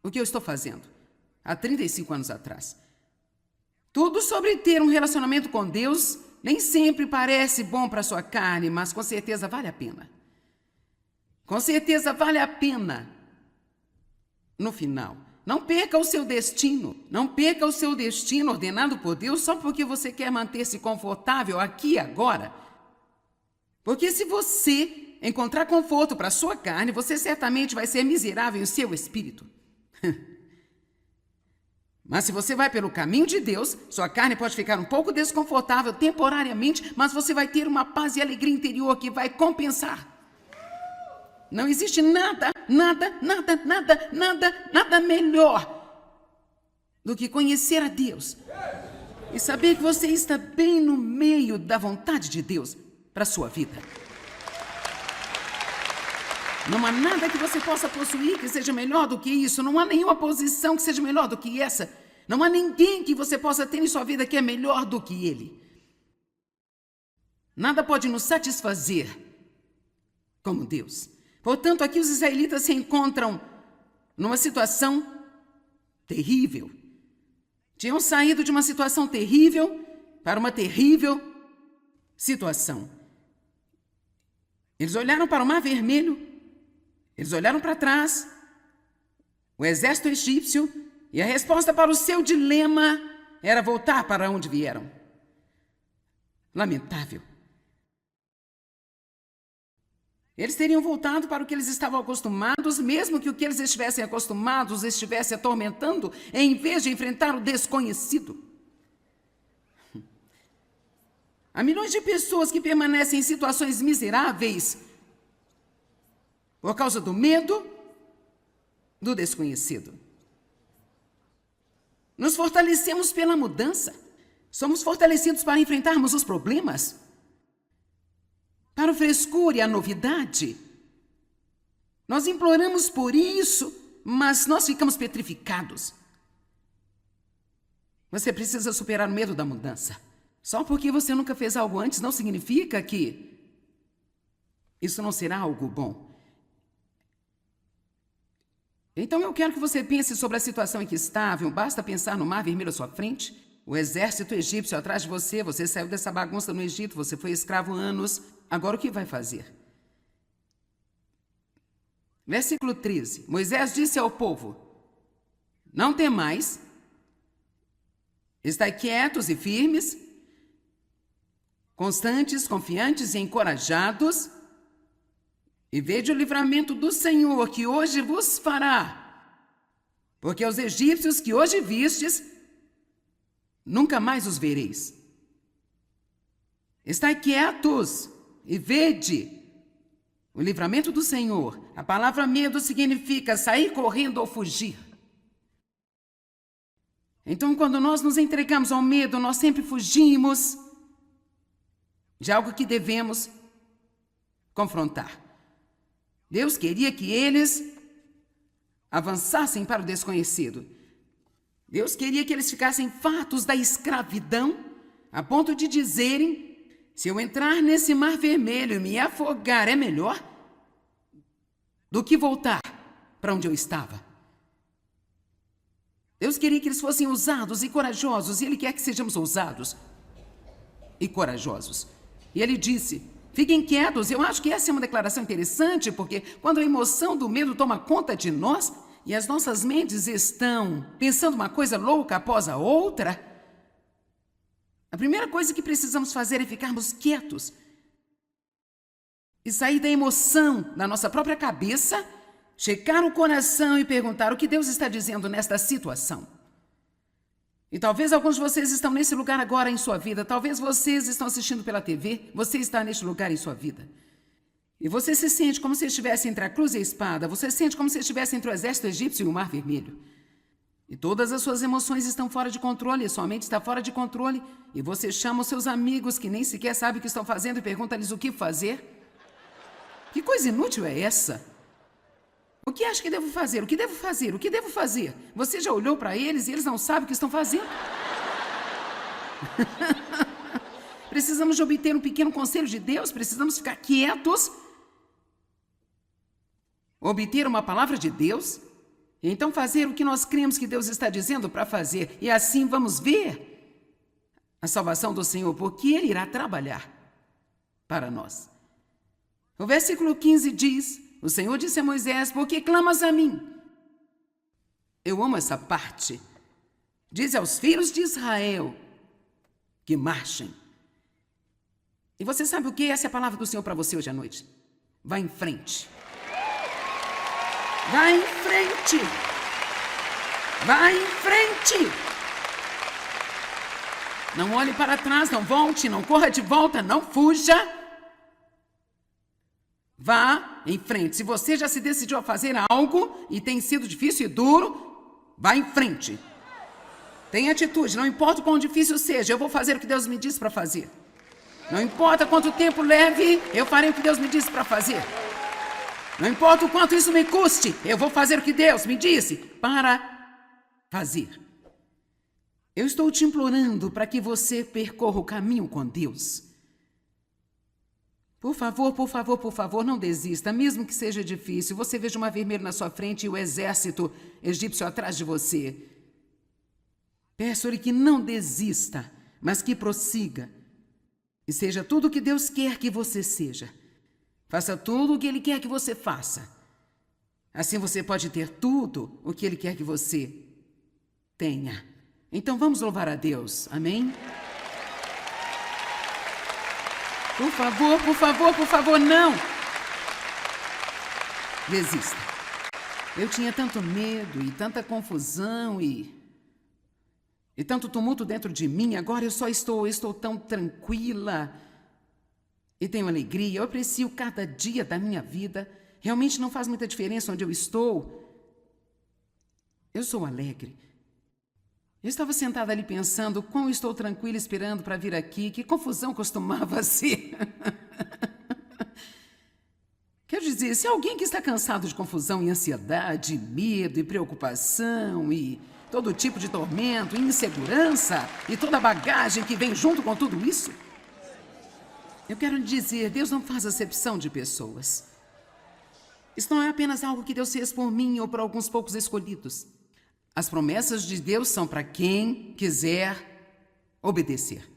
o que eu estou fazendo há 35 anos atrás. Tudo sobre ter um relacionamento com Deus nem sempre parece bom para a sua carne, mas com certeza vale a pena. Com certeza vale a pena. No final, não perca o seu destino. Não perca o seu destino ordenado por Deus só porque você quer manter-se confortável aqui e agora. Porque se você encontrar conforto para a sua carne, você certamente vai ser miserável em seu espírito. Mas se você vai pelo caminho de Deus, sua carne pode ficar um pouco desconfortável temporariamente, mas você vai ter uma paz e alegria interior que vai compensar. Não existe nada melhor do que conhecer a Deus e saber que você está bem no meio da vontade de Deus para a sua vida. Não há nada que você possa possuir que seja melhor do que isso. Não há nenhuma posição que seja melhor do que essa. Não há ninguém que você possa ter em sua vida que é melhor do que ele. Nada pode nos satisfazer como Deus. Portanto, aqui os israelitas se encontram numa situação terrível. Tinham saído de uma situação terrível para uma terrível situação. Eles olharam para o Mar Vermelho. Eles olharam para trás, o exército egípcio, e a resposta para o seu dilema era voltar para onde vieram. Lamentável. Eles teriam voltado para o que eles estavam acostumados, mesmo que o que eles estivessem acostumados estivesse atormentando, em vez de enfrentar o desconhecido. Há milhões de pessoas que permanecem em situações miseráveis por causa do medo do desconhecido. Nos fortalecemos pela mudança. Somos fortalecidos para enfrentarmos os problemas, para o frescor e a novidade. Nós imploramos por isso, mas nós ficamos petrificados. Você precisa superar o medo da mudança. Só porque você nunca fez algo antes não significa que isso não será algo bom. Então eu quero que você pense sobre a situação em que estava. Basta pensar no Mar Vermelho à sua frente. O exército egípcio atrás de você. Você saiu dessa bagunça no Egito. Você foi escravo anos. Agora o que vai fazer? Versículo 13. Moisés disse ao povo: não temais. Estai quietos e firmes, constantes, confiantes e encorajados, e vede o livramento do Senhor que hoje vos fará. Porque os egípcios que hoje vistes, nunca mais os vereis. Estai quietos e vede o livramento do Senhor. A palavra medo significa sair correndo ou fugir. Então, quando nós nos entregamos ao medo, nós sempre fugimos de algo que devemos confrontar. Deus queria que eles avançassem para o desconhecido. Deus queria que eles ficassem fartos da escravidão, a ponto de dizerem: se eu entrar nesse mar vermelho e me afogar, é melhor do que voltar para onde eu estava. Deus queria que eles fossem ousados e corajosos, e Ele quer que sejamos ousados e corajosos. E Ele disse: fiquem quietos. Eu acho que essa é uma declaração interessante, porque quando a emoção do medo toma conta de nós e as nossas mentes estão pensando uma coisa louca após a outra, a primeira coisa que precisamos fazer é ficarmos quietos e sair da emoção da nossa própria cabeça, checar o coração e perguntar o que Deus está dizendo nesta situação. E talvez alguns de vocês estão nesse lugar agora em sua vida, talvez vocês estão assistindo pela TV, você está neste lugar em sua vida. E você se sente como se estivesse entre a cruz e a espada, você se sente como se estivesse entre o exército egípcio e o Mar Vermelho. E todas as suas emoções estão fora de controle, sua mente está fora de controle, e você chama os seus amigos que nem sequer sabem o que estão fazendo e pergunta-lhes o que fazer. Que coisa inútil é essa? O que acha que devo fazer? O que devo fazer? O que devo fazer? Você já olhou para eles e eles não sabem o que estão fazendo? Precisamos de obter um pequeno conselho de Deus, precisamos ficar quietos, obter uma palavra de Deus, e então fazer o que nós cremos que Deus está dizendo para fazer. E assim vamos ver a salvação do Senhor, porque Ele irá trabalhar para nós. O versículo 15 diz: o Senhor disse a Moisés: por que clamas a mim? Eu amo essa parte. Diz aos filhos de Israel que marchem. E você sabe o que? Essa é a palavra do Senhor para você hoje à noite. Vá em frente. Vá em frente. Vá em frente. Não olhe para trás, não volte, não corra de volta, não fuja. Vá em frente. Se você já se decidiu a fazer algo e tem sido difícil e duro, vá em frente. Tenha atitude, não importa o quão difícil seja, eu vou fazer o que Deus me disse para fazer. Não importa quanto tempo leve, eu farei o que Deus me disse para fazer. Não importa o quanto isso me custe, eu vou fazer o que Deus me disse para fazer. Eu estou te implorando para que você percorra o caminho com Deus. Por favor, por favor, por favor, não desista, mesmo que seja difícil. Você veja o Mar Vermelho na sua frente e o exército egípcio atrás de você. Peço-lhe que não desista, mas que prossiga. E seja tudo o que Deus quer que você seja. Faça tudo o que Ele quer que você faça. Assim você pode ter tudo o que Ele quer que você tenha. Então vamos louvar a Deus. Amém? Por favor, por favor, por favor, não desista. Eu tinha tanto medo e tanta confusão e tanto tumulto dentro de mim. Agora eu estou tão tranquila e tenho alegria. Eu aprecio cada dia da minha vida. Realmente não faz muita diferença onde eu estou. Eu sou alegre. Eu estava sentada ali pensando como estou tranquila esperando para vir aqui. Que confusão costumava ser. Quer dizer, se alguém que está cansado de confusão e ansiedade, medo e preocupação e todo tipo de tormento, insegurança e toda a bagagem que vem junto com tudo isso, eu quero lhe dizer, Deus não faz acepção de pessoas. Isso não é apenas algo que Deus fez por mim ou por alguns poucos escolhidos. As promessas de Deus são para quem quiser obedecer.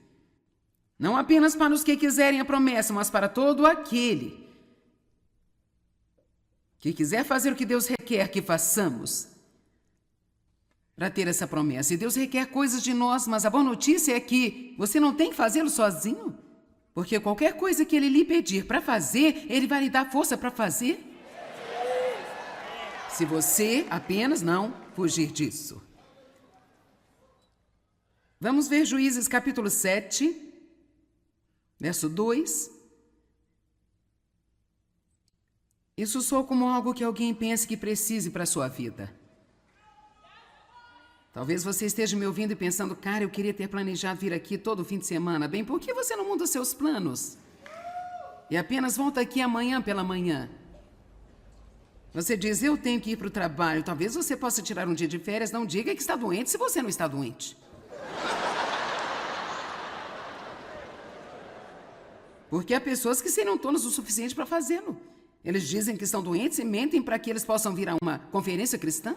Não apenas para os que quiserem a promessa, mas para todo aquele que quiser fazer o que Deus requer que façamos para ter essa promessa. E Deus requer coisas de nós, mas a boa notícia é que você não tem que fazê-lo sozinho, porque qualquer coisa que Ele lhe pedir para fazer, Ele vai lhe dar força para fazer. Se você apenas não fugir disso. Vamos ver Juízes capítulo 7, verso 2. Isso soa como algo que alguém pense que precise para a sua vida. Talvez você esteja me ouvindo e pensando, cara, eu queria ter planejado vir aqui todo fim de semana. Bem, por que você não muda os seus planos? E apenas volta aqui amanhã pela manhã. Você diz, eu tenho que ir para o trabalho. Talvez você possa tirar um dia de férias. Não diga que está doente se você não está doente. Porque há pessoas que seriam tolas o suficiente para fazê-lo. Eles dizem que estão doentes e mentem para que eles possam vir a uma conferência cristã.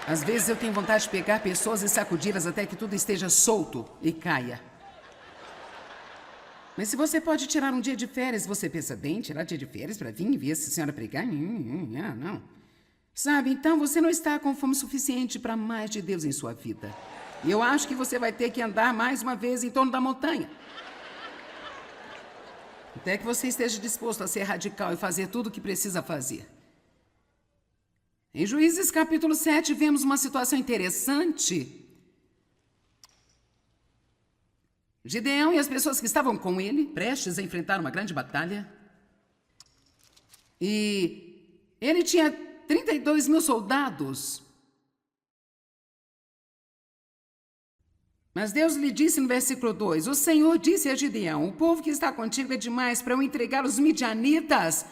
Às vezes eu tenho vontade de pegar pessoas e sacudi-las até que tudo esteja solto e caia. Mas se você pode tirar um dia de férias, você pensa, bem, tirar dia de férias para vir e ver essa senhora pregar? Não. Sabe, então você não está com fome suficiente para mais de Deus em sua vida. E eu acho que você vai ter que andar mais uma vez em torno da montanha. Até que você esteja disposto a ser radical e fazer tudo o que precisa fazer. Em Juízes capítulo 7, vemos uma situação interessante. Gideão e as pessoas que estavam com ele, prestes a enfrentar uma grande batalha. E ele tinha 32 mil soldados. Mas Deus lhe disse no versículo 2, o Senhor disse a Gideão, o povo que está contigo é demais para eu entregar os midianitas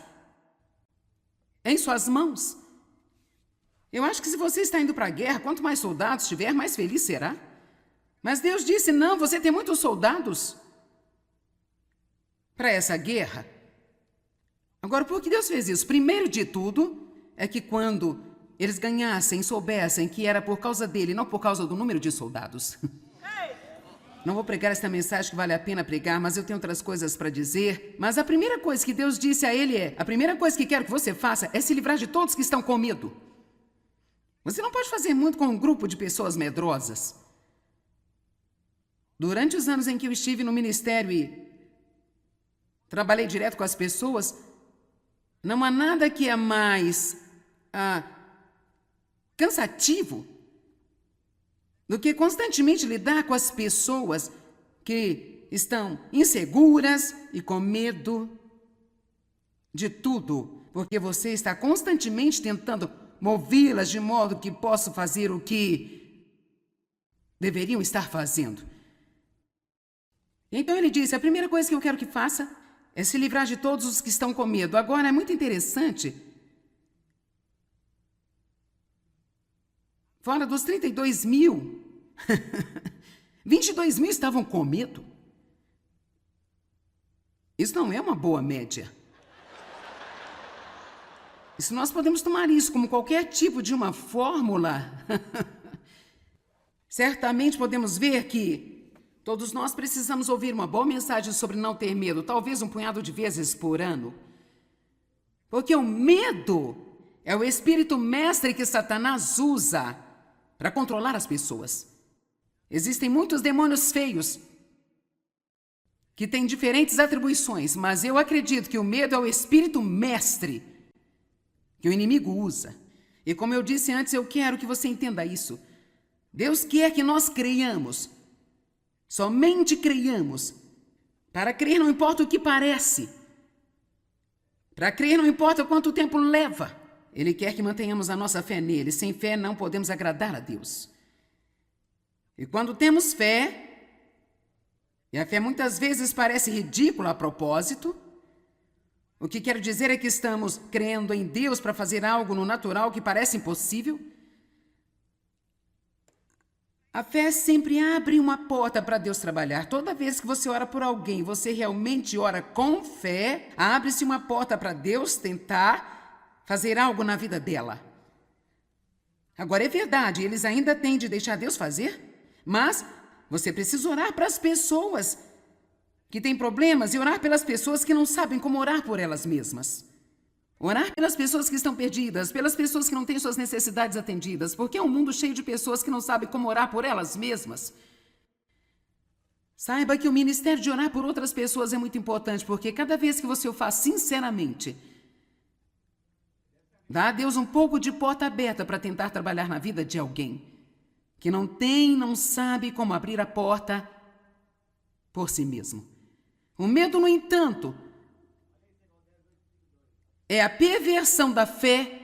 em suas mãos. Eu acho que se você está indo para a guerra, quanto mais soldados tiver, mais feliz será. Mas Deus disse, não, você tem muitos soldados para essa guerra. Agora, por que Deus fez isso? Primeiro de tudo, é que quando eles ganhassem, soubessem que era por causa dele, não por causa do número de soldados. Não vou pregar esta mensagem que vale a pena pregar, mas eu tenho outras coisas para dizer. Mas a primeira coisa que Deus disse a ele é, a primeira coisa que quero que você faça é se livrar de todos que estão com medo. Você não pode fazer muito com um grupo de pessoas medrosas. Durante os anos em que eu estive no ministério e trabalhei direto com as pessoas, não há nada que é mais cansativo do que constantemente lidar com as pessoas que estão inseguras e com medo de tudo, porque você está constantemente tentando movê-las de modo que possam fazer o que deveriam estar fazendo. Então ele disse, a primeira coisa que eu quero que faça é se livrar de todos os que estão com medo. Agora, é muito interessante. Fora dos 32 mil, 22 mil estavam com medo. Isso não é uma boa média. E se nós podemos tomar isso como qualquer tipo de uma fórmula, certamente podemos ver que todos nós precisamos ouvir uma boa mensagem sobre não ter medo, talvez um punhado de vezes por ano. Porque o medo é o espírito mestre que Satanás usa para controlar as pessoas. Existem muitos demônios feios que têm diferentes atribuições, mas eu acredito que o medo é o espírito mestre que o inimigo usa. E como eu disse antes, eu quero que você entenda isso. Deus quer que nós creiamos. Somente creiamos. Para crer não importa o que parece. Para crer não importa quanto tempo leva. Ele quer que mantenhamos a nossa fé nele. Sem fé não podemos agradar a Deus. E quando temos fé, e a fé muitas vezes parece ridícula a propósito, o que quero dizer é que estamos crendo em Deus para fazer algo no natural que parece impossível. A fé sempre abre uma porta para Deus trabalhar. Toda vez que você ora por alguém, você realmente ora com fé, abre-se uma porta para Deus tentar fazer algo na vida dela. Agora é verdade, eles ainda têm de deixar Deus fazer, mas você precisa orar para as pessoas que têm problemas e orar pelas pessoas que não sabem como orar por elas mesmas. Orar pelas pessoas que estão perdidas, pelas pessoas que não têm suas necessidades atendidas, porque é um mundo cheio de pessoas que não sabem como orar por elas mesmas. Saiba que o ministério de orar por outras pessoas é muito importante, porque cada vez que você o faz sinceramente, dá a Deus um pouco de porta aberta para tentar trabalhar na vida de alguém que não sabe como abrir a porta por si mesmo. O medo, no entanto, é a perversão da fé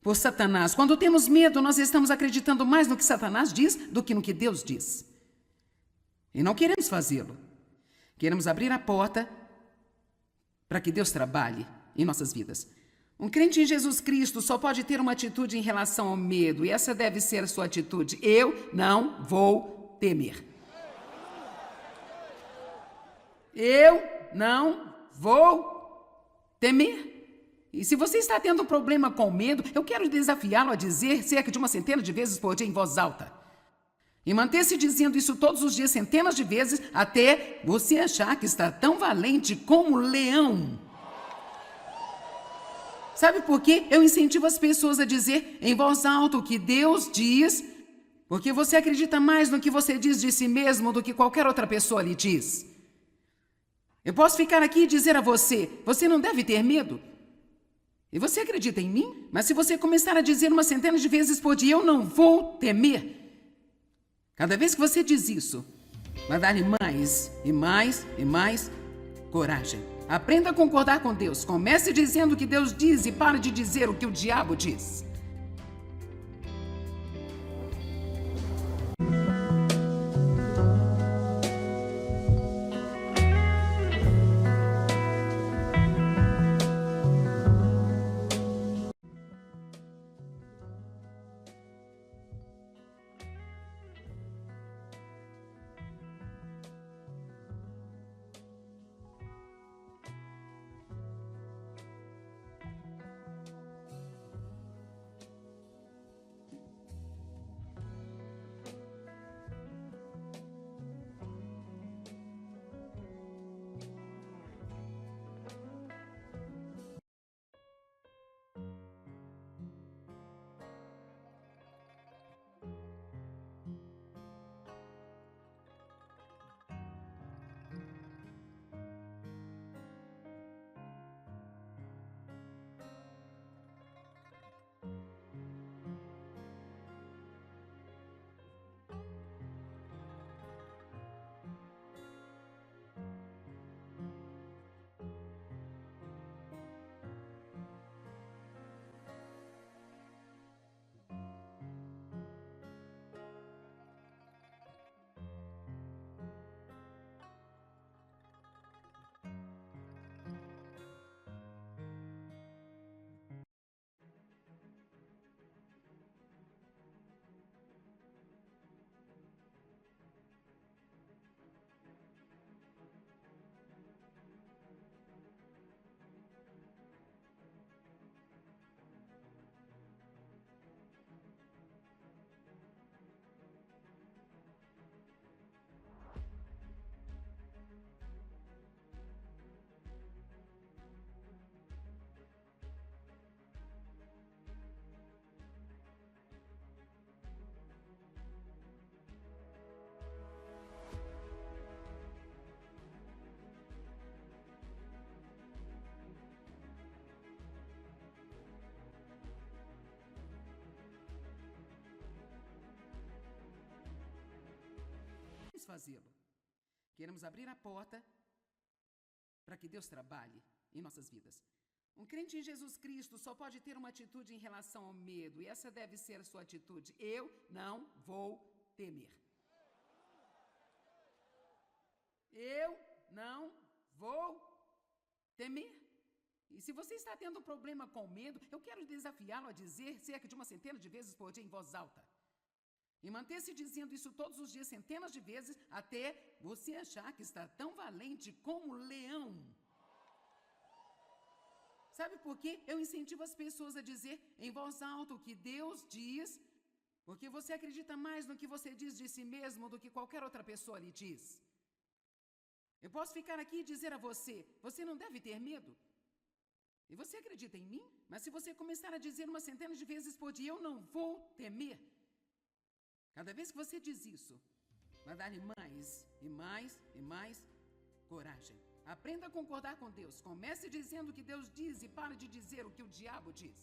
por Satanás. Quando temos medo, nós estamos acreditando mais no que Satanás diz do que no que Deus diz. E não queremos fazê-lo. Queremos abrir a porta para que Deus trabalhe em nossas vidas. Um crente em Jesus Cristo só pode ter uma atitude em relação ao medo, e essa deve ser a sua atitude. Eu não vou temer. Eu não vou temer. E se você está tendo um problema com medo, eu quero desafiá-lo a dizer cerca de uma centena de vezes por dia em voz alta. E manter-se dizendo isso todos os dias, centenas de vezes, até você achar que está tão valente como leão. Sabe por quê? Eu incentivo as pessoas a dizer em voz alta o que Deus diz, porque você acredita mais no que você diz de si mesmo do que qualquer outra pessoa lhe diz. Eu posso ficar aqui e dizer a você, você não deve ter medo. E você acredita em mim? Mas se você começar a dizer uma centena de vezes por dia, eu não vou temer. Cada vez que você diz isso, vai dar-lhe mais e mais e mais coragem. Aprenda a concordar com Deus. Comece dizendo o que Deus diz e pare de dizer o que o diabo diz. Fazê-lo. Queremos abrir a porta para que Deus trabalhe em nossas vidas. Um crente em Jesus Cristo só pode ter uma atitude em relação ao medo, e essa deve ser a sua atitude. Eu não vou temer. Eu não vou temer. E se você está tendo um problema com medo, eu quero desafiá-lo a dizer cerca de uma centena de vezes por dia em voz alta. E manter-se dizendo isso todos os dias, centenas de vezes, até você achar que está tão valente como leão. Sabe por quê? Eu incentivo as pessoas a dizer em voz alta o que Deus diz, porque você acredita mais no que você diz de si mesmo do que qualquer outra pessoa lhe diz. Eu posso ficar aqui e dizer a você, você não deve ter medo. E você acredita em mim? Mas se você começar a dizer umas centenas de vezes por dia, eu não vou temer. Cada vez que você diz isso, vai dar-lhe mais e mais e mais coragem. Aprenda a concordar com Deus. Comece dizendo o que Deus diz e pare de dizer o que o diabo diz.